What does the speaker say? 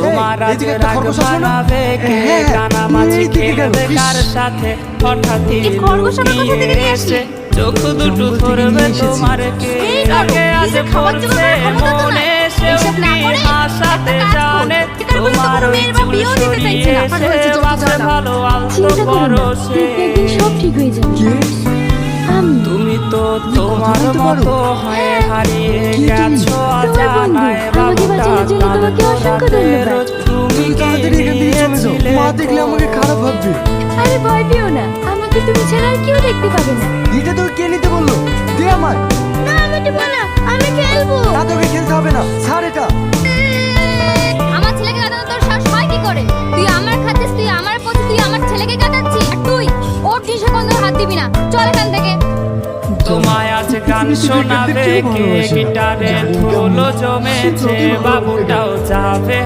তোমার আজ রাগ মানাবে কে, কানামাছি খেলবে কার সাথে, হঠাৎই লুকিয়ে এসে চোখ দুটো ধরবে তোমার কে, তাকে আজ পড়ছে মনে সে কি হাসাতে জানে, তোমার ওই চুল সরিয়ে এসে বাসে ভালো আলতো পরশে। সব ঠিক হয়ে যাবে। তুমি তো তোমার মতো হয়ে হারিয়ে গেছো অজানায়, বাবুটা কাঁদতো রোজ, তুমি গিয়েছিলে মা দেখলে আমাকে খারাপ ভাববে। আরে ভয় পেও না, আমাকে তুমি ছাড়া আর কেউ দেখতে পাবে না। এটা তোকে কে নিতে বললো? দে আমার। না আমি দেব না, আমি খেলবো না তোকে খেলতে হবে না, ছাড় এটা। আমার ছেলেকে কাঁদানো তোর সাহস হয় কি করে? তুই আমার খাচ্ছিস, তুই আমার পথে, তুই আমার ছেলেকে কাঁদাচ্ছিস, আর তুই ওর টিসে কোন হাত দিবি না। চল এখান থেকে। তোমায় আজ গান শোনাবে কে, গিটারে ধুলো জমেছে, বাবুটাও যাবে